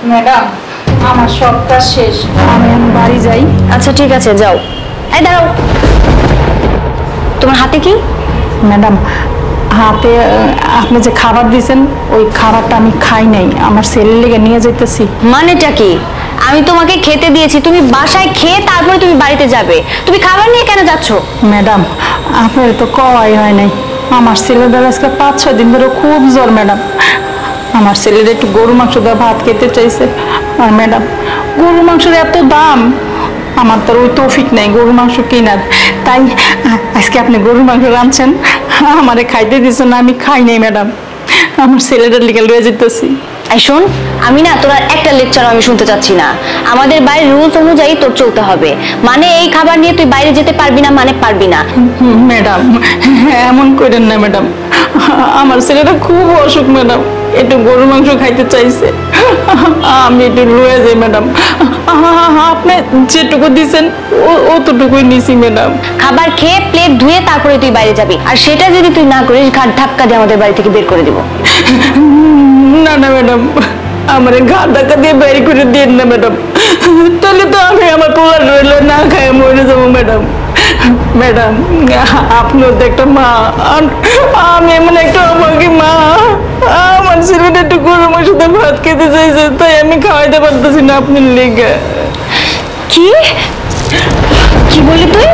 Madam, আমার সব কাজ শেষ, আমি বাড়ি যাই। আচ্ছা ঠিক আছে, যাও। এই দাঁড়াও, তোমার হাতে কি? ম্যাডাম, হাতে আপনি যে খাবার দিয়েছেন ওই খাবারটা আমি খাই নাই, আমার ছেলের লেগে নিয়ে যেতেছি। মানেটা কি? আমি তোমাকে খেতে দিয়েছি, তুমি বাসায় খেয়ে তারপরে তুমি বাড়িতে যাবে, তুমি খাবার নিয়ে কেন যাচ্ছ? ম্যাডাম, আপনার তো কওয়াই হয় নাই, আমার ছেলেদের আজকে 5-6 দিন ধরে খুব জ্বর ম্যাডাম। আমার ছেলের একটু গরু মাংস দিয়ে ভাত খেতে চাইছে, আর ম্যাডাম গরু মাংসের এত দাম, আমার তো ওই তৌফিক নেই গরু মাংস কেনার, তাই আজকে আপনি গরু মাংস রাঁধছেন, আমারে খাইতে দিচ্ছেন না, আমি খাই নাই ম্যাডাম, আমার ছেলেটার লিগে লয়ে যেতেছি। এই শোন, আমি না তোর আর একটা লেকচার আমি শুনতে চাচ্ছি না। আমাদের বাড়ির রুলস অনুযায়ী তোর চলতে হবে, মানে এই খাবার নিয়ে তুই বাইরে যেতে পারবি না, মানে পারবি না। ম্যাডাম এমন করেন না ম্যাডাম, আমার ছেলেটা খুব অসুখ ম্যাডাম, একটু গরু মাংস খাইতে চাইছে, আমি একটু লয়ে যাই ম্যাডাম, আপনি যেটুকু দিচ্ছেন অতটুকুই নিছি ম্যাডাম। খাবার খেয়ে প্লেট ধুয়ে তারপরে তুই বাইরে যাবি, আর সেটা যদি তুই না করিস ঘাট ধাক্কা দিয়ে আমাদের বাড়ি থেকে বের করে দিব। না না ম্যাডাম, আমার ঘাট ধাক্কা দিয়ে বের করে দিন না ম্যাডাম, তাহলে তো আমি আমার পোলার রইলে না খাই মরে যাবো ম্যাডাম। ম্যাডাম, আপনিও তো একটা মা, আমি এমন একটা অভাগী মা, আমার ছেলেটা একটু গরু মাংস দিয়ে ভাত খেতে চাইছে, তাই আমি খাওয়াইতে পারতেছি না আপনার লেগে। কি কি বললি তুই?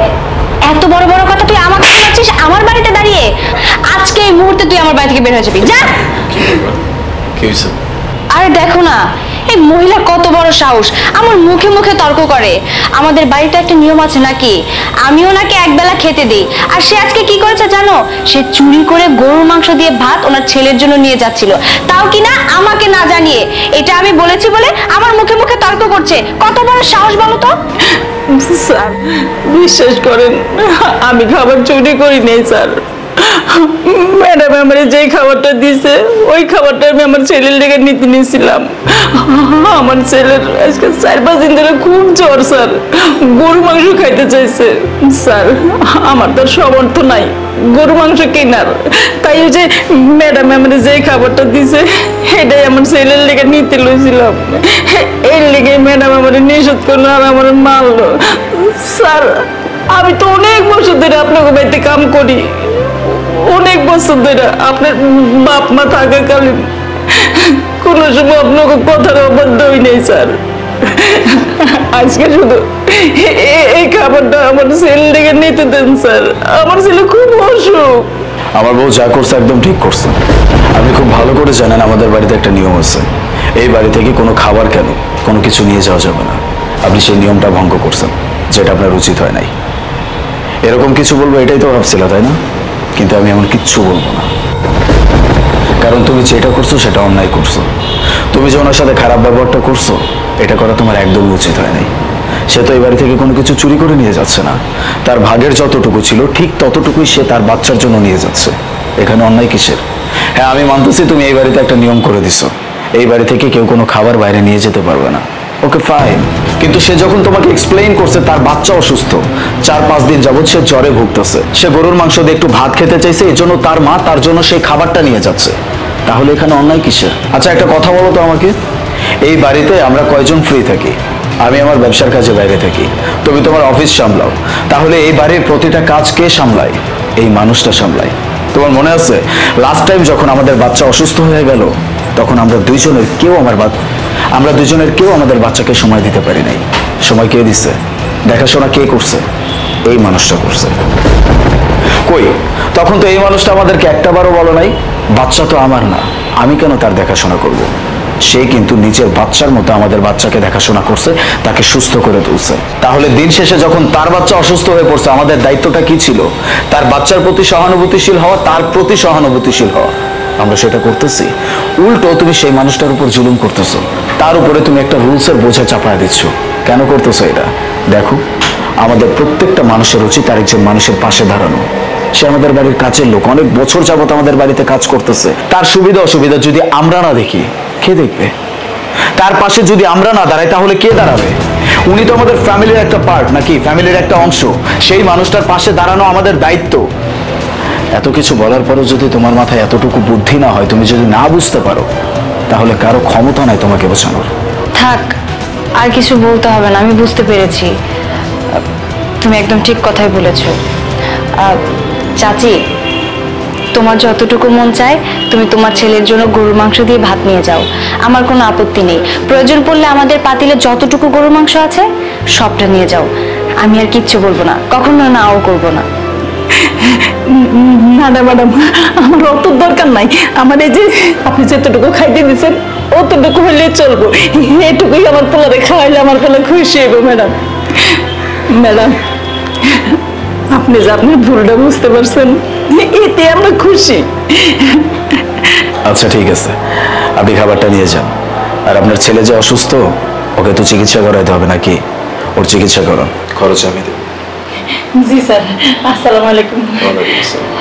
এত বড় বড় কথা তুই আমাকে বলছিস আমার বাড়িতে দাঁড়িয়ে? আজকে এই মুহূর্তে তুই আমার বাড়ি থেকে বের হয়ে যাবি, যা। কি হয়েছে? আরে দেখো না, এই মহিলা কত বড় সাহস, আমার মুখে মুখে তর্ক করে। আমাদের বাড়িতে একটা নিয়ম আছে নাকি, আমিও নাকি একবেলা খেতে দিই, আর সে আজকে কি করেছে জানো? সে চুরি করে গরুর মাংস দিয়ে ভাত ওনার ছেলের জন্য নিয়ে যাচ্ছিল, তাও কিনা আমাকে না জানিয়ে। এটা আমি বলেছি বলে আমার মুখে মুখে তর্ক করছে, কত বড় সাহস বলো তো? স্যার বিশ্বাস করেন, আমি খাবার চুরি করি নাই স্যার, ম্যাডাম আমার যেই খাবারটা দিছে ওই খাবারটা আমি আমার ছেলের লেগে নিতে নিয়েছিলাম। আমার ছেলের আজকে 4-5 দিন ধরে খুব জ্বর স্যার, গরু মাংস খাইতে চাইছে স্যার, আমার তো সমর্থ নাই গরু মাংস কেনার, তাই যে ম্যাডাম আমার যেই খাবারটা দিছে সেটাই আমার ছেলের লেগে নিতে লইছিলাম, এর লেগে ম্যাডাম আমার নিষেধ করলো আর আমার মারলো। স্যার আমি তো অনেক বছর ধরে আপনাকে বাড়িতে কাম করি, অনেক বছর ধরে আপনার বাপ মা থাকাকালীন কোনো সময় আপনাকে কথার অবাধ্য হই নাই স্যার, আজকে শুধু এই খাবারটা আমার ছেলে লেগে নিতে দেন স্যার, আমার ছেলে খুব অসুখ। আমার বউ যা করছে একদম ঠিক করছে। আপনি খুব ভালো করে জানেন আমাদের বাড়িতে একটা নিয়ম আছে, এই বাড়ি থেকে কোনো খাবার কেন কোনো কিছু নিয়ে যাওয়া যাবে না। আপনি সেই নিয়মটা ভঙ্গ করছেন, যেটা আপনার উচিত হয় নাই। এরকম কিছু বলবো এটাই তো ভাবছিল, তাই না? কিন্তু আমি এমন কিচ্ছু বলবো না, কারণ তুমি যেটা করছো সেটা অন্যায় করছো। তুমি যে ওনার সাথে খারাপ ব্যবহারটা করছো এটা করা তোমার একদমই উচিত হয় নাই। সে তো এই বাড়ি থেকে কোনো কিছু চুরি করে নিয়ে যাচ্ছে না, তার ভাগের যতটুকু ছিল ঠিক ততটুকুই সে তার বাচ্চার জন্য নিয়ে যাচ্ছে, এখানে অন্যায় কিসের? হ্যাঁ আমি মানতেছি তুমি এই বাড়িতে একটা নিয়ম করে দিছো, এই বাড়ি থেকে কেউ কোনো খাবার বাইরে নিয়ে যেতে পারবে না, ওকে ফাইন, কিন্তু সে যখন তোমাকে এক্সপ্লেইন করছে তার বাচ্চা অসুস্থ, 4-5 দিন যাবৎ সে জ্বরে ভুগতেছে, সে গরুর মাংস দিয়ে একটু ভাত খেতে চাইছে, এই জন্য তার মা তার জন্য সেই খাবারটা নিয়ে যাচ্ছে, তাহলে এখানে অন্যায় কিসের? আচ্ছা একটা কথা বলো তো আমাকে, এই বাড়িতে আমরা কয়জন ফ্রি থাকি? আমি আমার ব্যবসার কাজে বাইরে থাকি, তুমি তোমার অফিস সামলাও, তাহলে এই বাড়ির প্রতিটা কাজ কে সামলায়? এই মানুষটা সামলায়। তোমার মনে আছে লাস্ট টাইম যখন আমাদের বাচ্চা অসুস্থ হয়ে গেল তখন আমরা দুইজনের কেউ আমাদের বাচ্চাকে সময় দিতে পারি নাই। সময় কে দিচ্ছে? দেখাশোনা কে করছে? এই মানুষটা করছে। কই তখন তো এই মানুষটা আমাদেরকে একটাবারও বলো নাই বাচ্চা তো আমার না, আমি কেন তার দেখাশোনা করব? সে কিন্তু নিজের বাচ্চার মতো আমাদের বাচ্চাকে দেখাশোনা করছে, তাকে সুস্থ করে তুলছে। তাহলে দিন শেষে যখন তার বাচ্চা অসুস্থ হয়ে পড়ছে আমাদের দায়িত্বটা কি ছিল? তার বাচ্চার প্রতি সহানুভূতিশীল হওয়া, তার প্রতি সহানুভূতিশীল হওয়া। আমরা সেটা করতেছি, উল্টো তুমি সেই মানুষটার উপর জুলুম করতেছো, তার উপরে তুমি একটা রুলসের বোঝা চাপায় দিচ্ছ। কেন করতেছো এটা? দেখো আমাদের প্রত্যেকটা মানুষের উচিত আরেকজন মানুষের পাশে দাঁড়ানো। সে আমাদের বাড়ির কাছের লোক, অনেক বছর যাবত আমাদের বাড়িতে কাজ করতেছে, তার সুবিধা অসুবিধা যদি আমরা না দেখি কে দেখবে? তার পাশে যদি আমরা না দাঁড়াই তাহলে কে দাঁড়াবে? উনি তো আমাদের ফ্যামিলির একটা পার্ট নাকি, ফ্যামিলির একটা অংশ, সেই মানুষটার পাশে দাঁড়ানো আমাদের দায়িত্ব। এত কিছু বলার পরও যদি তোমার মাথায় এতটুকু বুদ্ধি না হয়, তুমি যদি না বুঝতে পারো, তাহলে কারো ক্ষমতা নাই তোমাকে বোঝানোর। থাক, আর কিছু বলতে হবে না, আমি বুঝতে পেরেছি। তুমি একদম ঠিক কথাই বলেছো। চাচি, তোমার যতটুকু মন চায় তুমি তোমার ছেলের জন্য গরুর মাংস দিয়ে ভাত নিয়ে যাও, আমার কোনো আপত্তি নেই। প্রয়োজন পড়লে আমাদের পাতিলে যতটুকু গরুর মাংস আছে সবটা নিয়ে যাও, আমি আর কিচ্ছু বলবো না, কখনো নাও করবো না। না না ম্যাডাম, আমার অত দরকার নাই। আমার এই যে আপনি যতটুকু খাইতে দিচ্ছেন অতটুকু হলে চলবো, এটুকুই আমার পোলারে খাওয়াইলে আমার পোলা খুশি হইব। ম্যাডাম ম্যাডাম, আপনি যে আপনার ভুলটা বুঝতে পারছেন এতে আমরা খুশি। আচ্ছা ঠিক আছে, আপনি খাবারটা নিয়ে যান। আর আপনার ছেলে যে অসুস্থ, ওকে তো চিকিৎসা করাইতে হবে নাকি? ওর চিকিৎসা করান, খরচ আমি দেব। জি স্যার, আসসালামু আলাইকুম। ওয়ালাইকুম আসসালাম।